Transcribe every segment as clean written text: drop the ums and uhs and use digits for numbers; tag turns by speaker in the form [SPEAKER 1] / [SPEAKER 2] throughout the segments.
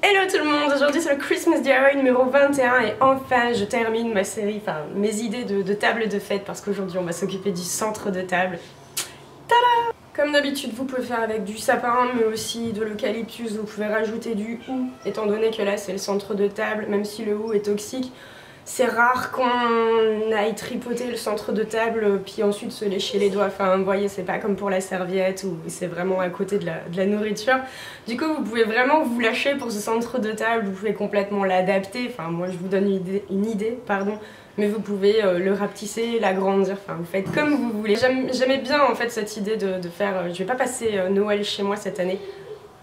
[SPEAKER 1] Hello tout le monde, aujourd'hui c'est le Christmas DIY numéro 21 et enfin je termine ma série, enfin mes idées de table de fête parce qu'aujourd'hui on va s'occuper du centre de table. Tada! Comme d'habitude vous pouvez faire avec du sapin mais aussi de l'eucalyptus, vous pouvez rajouter du hou étant donné que là c'est le centre de table, même si le hou est toxique. C'est rare qu'on aille tripoter le centre de table puis ensuite se lécher les doigts. Enfin, vous voyez, c'est pas comme pour la serviette où c'est vraiment à côté de la nourriture. Du coup, vous pouvez vraiment vous lâcher pour ce centre de table. Vous pouvez complètement l'adapter. Enfin, moi, je vous donne une idée, pardon. Mais vous pouvez le rapetisser, l'agrandir. Enfin, vous faites comme vous voulez. J'aimais bien en fait cette idée de faire. Je vais pas passer Noël chez moi cette année,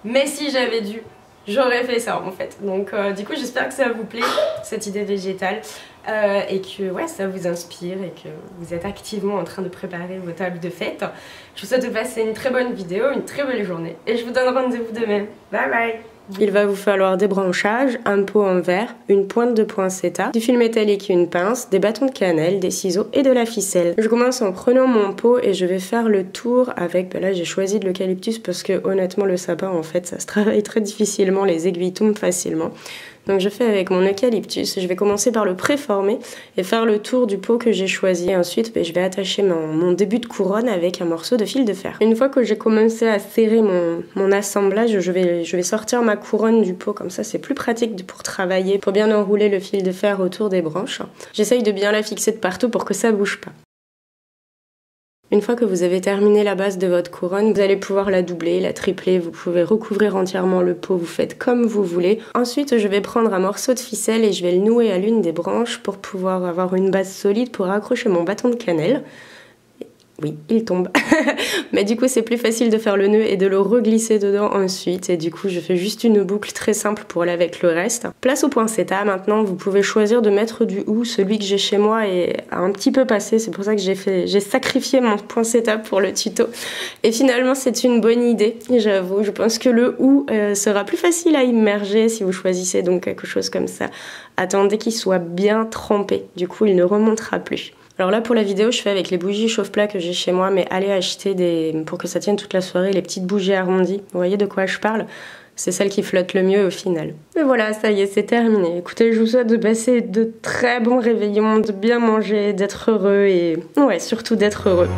[SPEAKER 1] mais si j'avais dû, j'aurais fait ça en fait. Donc du coup j'espère que ça vous plaît cette idée végétale et que ouais, ça vous inspire et que vous êtes activement en train de préparer vos tables de fête. Je vous souhaite de passer une très bonne vidéo, une très belle journée et je vous donne rendez-vous demain. Bye bye. Il va vous falloir des branchages, un pot en verre, une pointe de poinsettia, du fil métallique et une pince, des bâtons de cannelle, des ciseaux et de la ficelle. Je commence en prenant mon pot et je vais faire le tour avec, là j'ai choisi de l'eucalyptus parce que honnêtement le sapin en fait ça se travaille très difficilement, les aiguilles tombent facilement. Donc je fais avec mon eucalyptus, je vais commencer par le préformer et faire le tour du pot que j'ai choisi. Et ensuite je vais attacher mon début de couronne avec un morceau de fil de fer. Une fois que j'ai commencé à serrer mon assemblage, je vais sortir ma couronne du pot, comme ça c'est plus pratique pour travailler, pour bien enrouler le fil de fer autour des branches. J'essaye de bien la fixer de partout pour que ça bouge pas. Une fois que vous avez terminé la base de votre couronne, vous allez pouvoir la doubler, la tripler, vous pouvez recouvrir entièrement le pot, vous faites comme vous voulez. Ensuite, je vais prendre un morceau de ficelle et je vais le nouer à l'une des branches pour pouvoir avoir une base solide pour accrocher mon bâton de cannelle. Oui, il tombe. Mais du coup, c'est plus facile de faire le nœud et de le reglisser dedans ensuite. Et du coup, je fais juste une boucle très simple pour aller avec le reste. Place au poinsettia. Maintenant, vous pouvez choisir de mettre du hou. Celui que j'ai chez moi est un petit peu passé. C'est pour ça que j'ai sacrifié mon poinsettia pour le tuto. Et finalement, c'est une bonne idée, j'avoue. Je pense que le hou sera plus facile à immerger si vous choisissez donc quelque chose comme ça. Attendez qu'il soit bien trempé. Du coup, il ne remontera plus. Alors là pour la vidéo je fais avec les bougies chauffe-plat que j'ai chez moi, mais allez acheter pour que ça tienne toute la soirée les petites bougies arrondies. Vous voyez de quoi je parle? C'est celle qui flotte le mieux au final. Et voilà, ça y est, c'est terminé. Écoutez, je vous souhaite de passer de très bons réveillons, de bien manger, d'être heureux et ouais, surtout d'être heureux.